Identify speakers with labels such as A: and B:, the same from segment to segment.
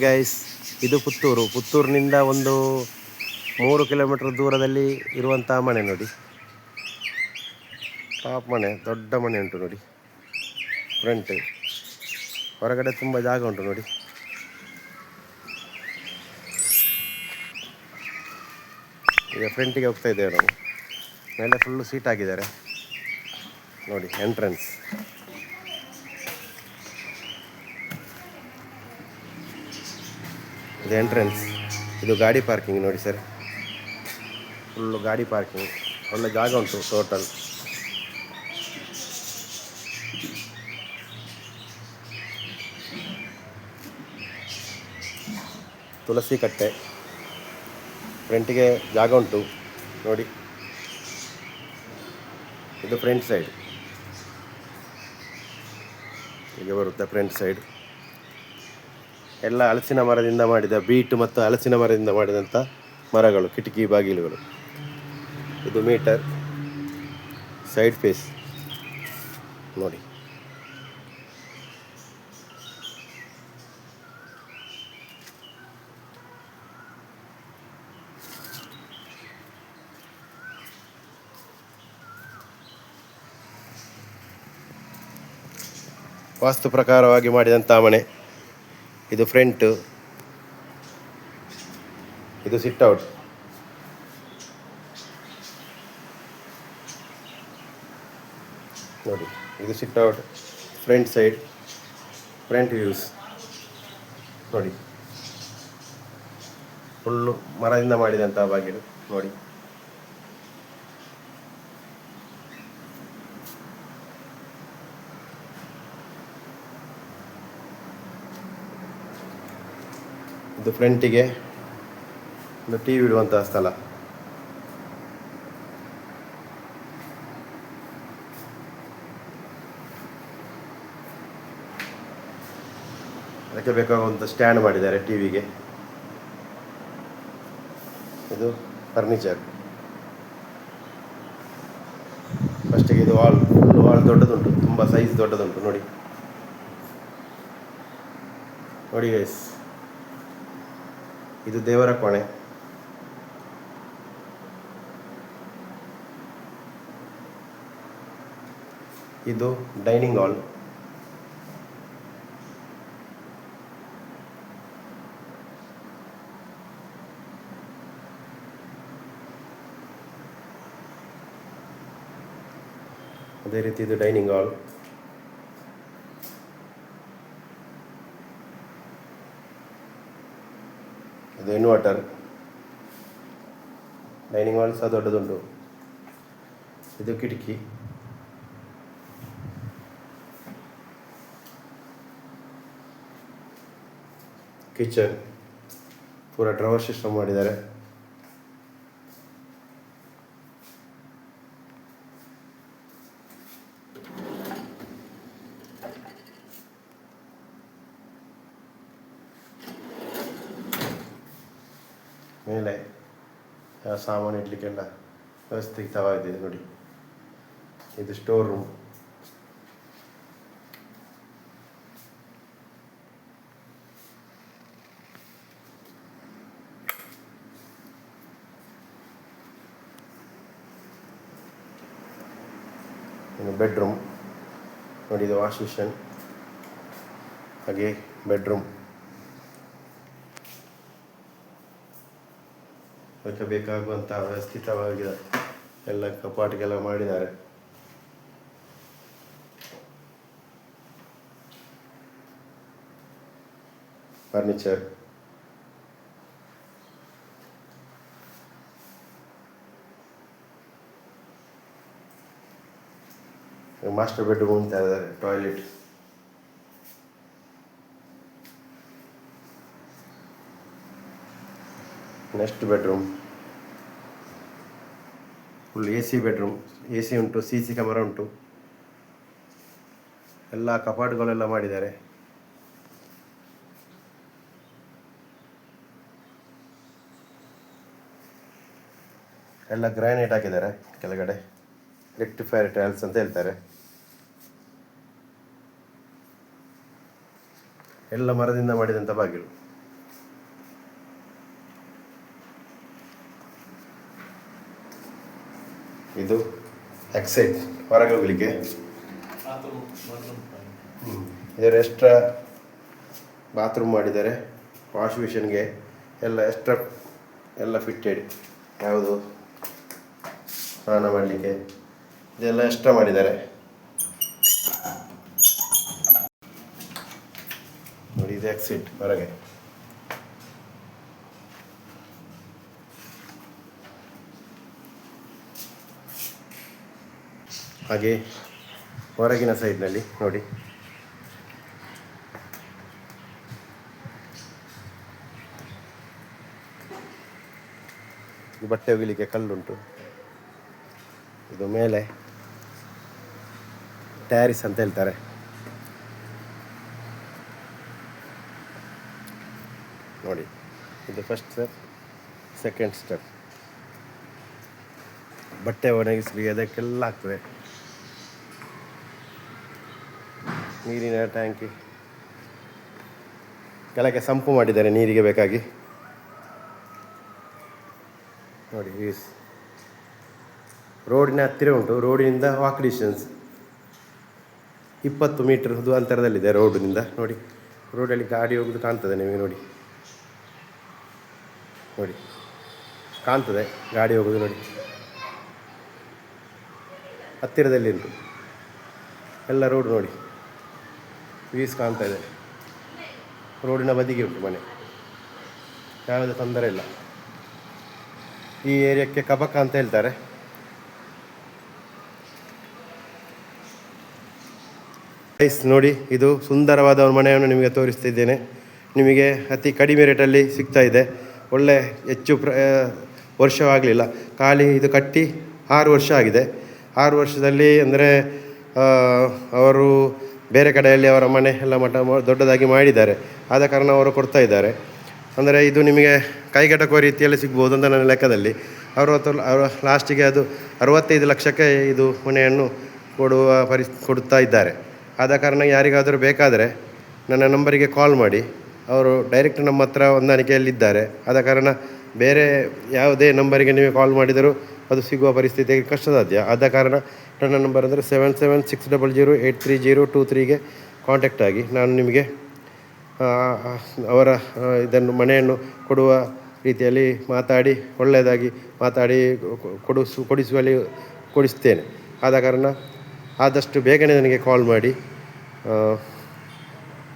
A: Guys, ಇದು ಪುತ್ತೂರಿನಿಂದ ಒಂದು 3 kilometre ದೂರದಲ್ಲಿ ಇರುವಂಥ ಮನೆ ನೋಡಿ. ಟಾಪ್ ಮನೆ, ದೊಡ್ಡ ಮನೆ ಉಂಟು ನೋಡಿ. ಫ್ರಂಟ್ ಹೊರಗಡೆ ತುಂಬ ಜಾಗ ಉಂಟು ನೋಡಿ. ಈಗ ಫ್ರಂಟಿಗೆ ಹೋಗ್ತಾ ಇದ್ದೇವೆ ನಾವು. ಮೇಲೆ ಫುಲ್ಲು ಸೀಟ್ ಹಾಕಿದ್ದಾರೆ ನೋಡಿ. ಎಂಟ್ರೆನ್ಸ್ ಇದು ಎಂಟ್ರೆನ್ಸ್. ಇದು ಗಾಡಿ ಪಾರ್ಕಿಂಗ್ ನೋಡಿ ಸರ್. ಫುಲ್ಲು ಗಾಡಿ ಪಾರ್ಕಿಂಗ್, ಒಳ್ಳೆ ಜಾಗ ಉಂಟು ಟೋಟಲ್. ತುಳಸಿ ಕಟ್ಟೆ, ಫ್ರಂಟಿಗೆ ಜಾಗ ಉಂಟು ನೋಡಿ. ಇದು ಫ್ರಂಟ್ ಸೈಡ್, ಹೀಗೆ ಬರುತ್ತೆ ಫ್ರಂಟ್ ಸೈಡ್. ಎಲ್ಲ ಹಲಸಿನ ಮರದಿಂದ ಮಾಡಿದ ಬೀಟ್ ಮತ್ತು ಹಲಸಿನ ಮರದಿಂದ ಮಾಡಿದಂಥ ಮರಗಳು, ಕಿಟಕಿ ಬಾಗಿಲುಗಳು. ಇದು ಮೀಟರ್ ಸೈಡ್ ಫೇಸ್ ನೋಡಿ. ವಾಸ್ತು ಪ್ರಕಾರವಾಗಿ ಮಾಡಿದಂಥ ಮನೆ. ಇದು ಫ್ರಂಟು, ಇದು ಸಿಟ್ಔಟ್. ನೋಡಿ, ಇದು sit-out, front side, front views ನೋಡಿ. ಫುಲ್ಲು ಮರದಿಂದ ಮಾಡಿದಂಥ ಬಾಗಿಲು ನೋಡಿ. ಇದು ಫ್ರಂಟಿಗೆ ಒಂದು ಟಿ ವಿ ಇಡುವಂತಹ ಸ್ಥಳ. ಅದಕ್ಕೆ ಬೇಕಾಗುವಂಥ ಸ್ಟ್ಯಾಂಡ್ ಮಾಡಿದ್ದಾರೆ ಟಿವಿಗೆ. ಇದು ಫರ್ನಿಚರ್. ಫಸ್ಟಿಗೆ ಇದು ವಾಲ್, ಫುಲ್ ವಾಲ್ ದೊಡ್ಡದುಂಟು, ತುಂಬ ಸೈಜ್ ದೊಡ್ಡದುಂಟು ನೋಡಿ. ನೋಡಿ ಗೈಸ್, ಇದು ದೇವರ ಕೋಣೆ. ಇದು ಡೈನಿಂಗ್ ಹಾಲ್. ಅದೇ ರೀತಿ ಇದು ಡೈನಿಂಗ್ ಹಾಲ್. ಇದು ಇನ್ವರ್ಟರ್. ಡೈನಿಂಗ್ ಹಾಲ್ ಸಹ ದೊಡ್ಡದುಂಟು. ಇದು ಕಿಟಕಿ. ಕಿಚನ್ ಪೂರ ಡ್ರವರ್ ಸಿಸ್ಟಮ್ ಮಾಡಿದ್ದಾರೆ. ಮೇಲೆ ಸಾಮಾನು ಇಡಲಿಕ್ಕೆಲ್ಲ ವ್ಯವಸ್ಥಿತವಾಗಿದೆ ನೋಡಿ. ಇದು ಸ್ಟೋರ್ ರೂಮ್. ಇನ್ನು ಬೆಡ್ರೂಮ್ ನೋಡಿ. ಇದು ವಾಶ್ ಮಿಷನ್, ಹಾಗೆ ಬೆಡ್ರೂಮ್. ಅದಕ್ಕೆ ಬೇಕಾಗುವಂಥ ವ್ಯವಸ್ಥಿತವಾಗಿದೆ. ಎಲ್ಲ ಕಪಾಟಿಗೆಲ್ಲ ಮಾಡಿದ್ದಾರೆ. ಫರ್ನಿಚರ್, ಮಾಸ್ಟರ್ ಬೆಡ್ರೂಮ್ ಅಂತ ಇದ್ದಾರೆ. Toilet, next bedroom full AC bedroom. AC ಉಂಟು, CC ಕ್ಯಾಮರಾ ಉಂಟು, ಎಲ್ಲ ಕಪಾಟುಗಳೆಲ್ಲ ಮಾಡಿದ್ದಾರೆ. ಎಲ್ಲ ಗ್ರಾನೈಟ್ ಹಾಕಿದ್ದಾರೆ ಕೆಳಗಡೆ. ರೆಕ್ಟಿಫೈರ್ ಟೈಲ್ಸ್ ಅಂತ ಹೇಳ್ತಾರೆ. ಎಲ್ಲ ಮರದಿಂದ ಮಾಡಿದಂಥ ಬಾಗಿಲು. ಇದು ಎಕ್ಸೈಟ್ ಹೊರಗೆ ಹೋಗಲಿಕ್ಕೆ. ಇದರ ಎಕ್ಸ್ಟ್ರಾ ಬಾತ್ರೂಮ್ ಮಾಡಿದ್ದಾರೆ. ವಾಶ್ ಮಿಷನ್ಗೆ ಎಲ್ಲ ಎಕ್ಸ್ಟ್ರಾ ಎಲ್ಲ ಫಿಟ್ಟೆಡ್. ಯಾವುದು ಸ್ನಾನ ಮಾಡಲಿಕ್ಕೆ ಇದೆಲ್ಲ ಎಕ್ಸ್ಟ್ರಾ ಮಾಡಿದ್ದಾರೆ ನೋಡಿ. ಇದು ಎಕ್ಸಿಟ್ ಹೊರಗೆ. ಹಾಗೆ ಹೊರಗಿನ ಸೈಡ್ನಲ್ಲಿ ನೋಡಿ ಬಟ್ಟೆ ಒಗಿಲಿಕ್ಕೆ ಕಲ್ಲುಂಟು. ಇದು ಮೇಲೆ ಟ್ಯಾರಿಸ್ ಅಂತ ಹೇಳ್ತಾರೆ. ನೋಡಿ ಇದು ಫಸ್ಟ್ ಸ್ಟೆಪ್, ಸೆಕೆಂಡ್ ಸ್ಟೆಪ್. ಬಟ್ಟೆ ಒಣಗಿಸಲಿಕ್ಕೆ ಅದಕ್ಕೆಲ್ಲ ಆಗ್ತದೆ. ನೀರಿನ ಟ್ಯಾಂಕಿ ಕೆಳಗೆ ಸಂಪು ಮಾಡಿದ್ದಾರೆ ನೀರಿಗೆ ಬೇಕಾಗಿ. ನೋಡಿ ರೋಡಿನ ಹತ್ತಿರ ಉಂಟು. ರೋಡಿನಿಂದ ವಾಕ್ ಡಿಸ್ಟೆನ್ಸ್ 20 ಮೀಟರ್ ಅಂತರದಲ್ಲಿದೆ ರೋಡಿನಿಂದ. ನೋಡಿ ರೋಡಲ್ಲಿ ಗಾಡಿ ಹೋಗೋದು ಕಾಣ್ತದೆ ನಿಮಗೆ. ನೋಡಿ ನೋಡಿ ಕಾಣ್ತದೆ ಗಾಡಿ ಹೋಗೋದು. ನೋಡಿ ಹತ್ತಿರದಲ್ಲಿ ಉಂಟು ಎಲ್ಲ ರೋಡ್. ನೋಡಿ ವೀಸ್ ಕಾಣ್ತಾ ಇದೆ. ರೋಡಿನ ಬದಿಗೆ ಉಂಟು ಮನೆ, ಯಾವುದೇ ತೊಂದರೆ ಇಲ್ಲ. ಈ ಏರಿಯಾಕ್ಕೆ ಕಬಕ ಅಂತ ಹೇಳ್ತಾರೆ. ಗೈಸ್ ನೋಡಿ, ಇದು ಸುಂದರವಾದ ಒಂದು ಮನೆಯನ್ನು ನಿಮಗೆ ತೋರಿಸ್ತಿದ್ದೇನೆ. ನಿಮಗೆ ಅತಿ ಕಡಿಮೆ ರೇಟಲ್ಲಿ ಸಿಗ್ತಾ ಇದೆ. ಒಳ್ಳೆ ಹೆಚ್ಚು ವರ್ಷವಾಗಲಿಲ್ಲ, ಖಾಲಿ ಇದು ಕಟ್ಟಿ 6 ವರ್ಷ ಆಗಿದೆ. 6 ವರ್ಷದಲ್ಲಿ ಅಂದರೆ ಅವರು ಬೇರೆ ಕಡೆಯಲ್ಲಿ ಅವರ ಮನೆ ಎಲ್ಲ ಮಠ ದೊಡ್ಡದಾಗಿ ಮಾಡಿದ್ದಾರೆ. ಆದ ಕಾರಣ ಅವರು ಕೊಡ್ತಾ ಇದ್ದಾರೆ. ಅಂದರೆ ಇದು ನಿಮಗೆ ಕೈಗೆಟಕುವ ರೀತಿಯಲ್ಲಿ ಸಿಗ್ಬೋದು ಅಂತ ನನ್ನ ಲೆಕ್ಕದಲ್ಲಿ. ಅವರು ಲಾಸ್ಟಿಗೆ ಅದು 65 ಲಕ್ಷಕ್ಕೆ ಇದು ಮನೆಯನ್ನು ಕೊಡುತ್ತಾ ಇದ್ದಾರೆ. ಆದ ಕಾರಣ ಯಾರಿಗಾದರೂ ಬೇಕಾದರೆ ನನ್ನ ನಂಬರಿಗೆ ಕಾಲ್ ಮಾಡಿ. ಅವರು ಡೈರೆಕ್ಟ್ ನಮ್ಮ ಹತ್ರ ಹೊಂದಾಣಿಕೆಯಲ್ಲಿದ್ದಾರೆ. ಆದ ಕಾರಣ ಬೇರೆ ಯಾವುದೇ ನಂಬರಿಗೆ ನೀವು ಕಾಲ್ ಮಾಡಿದರೂ ಅದು ಸಿಗುವ ಪರಿಸ್ಥಿತಿ ಕಷ್ಟಸಾಧ್ಯ. ಆದ ಕಾರಣ ನನ್ನ ನಂಬರ್ ಅಂದರೆ 7760083023ಗೆ ಕಾಂಟ್ಯಾಕ್ಟ್ ಆಗಿ ನಾನು ನಿಮಗೆ ಅವರ ಇದನ್ನು ಮನೆಯನ್ನು ಕೊಡುವ ರೀತಿಯಲ್ಲಿ ಮಾತಾಡಿ ಒಳ್ಳೆಯದಾಗಿ ಮಾತಾಡಿ ಕೊಡಿಸ್ತೇನೆ. ಆದ ಕಾರಣ ಆದಷ್ಟು ಬೇಗನೆ ನನಗೆ ಕಾಲ್ ಮಾಡಿ.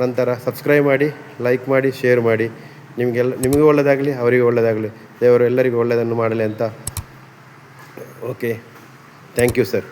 A: ನಂತರ ಸಬ್ಸ್ಕ್ರೈಬ್ ಮಾಡಿ, ಲೈಕ್ ಮಾಡಿ, ಶೇರ್ ಮಾಡಿ. ನಿಮಗೂ ಒಳ್ಳೆಯದಾಗಲಿ, ಅವರಿಗೂ ಒಳ್ಳೆಯದಾಗಲಿ. ದೇವರು ಎಲ್ಲರಿಗೂ ಒಳ್ಳೆಯದನ್ನು ಮಾಡಲಿ ಅಂತ. Okay, thank you sir.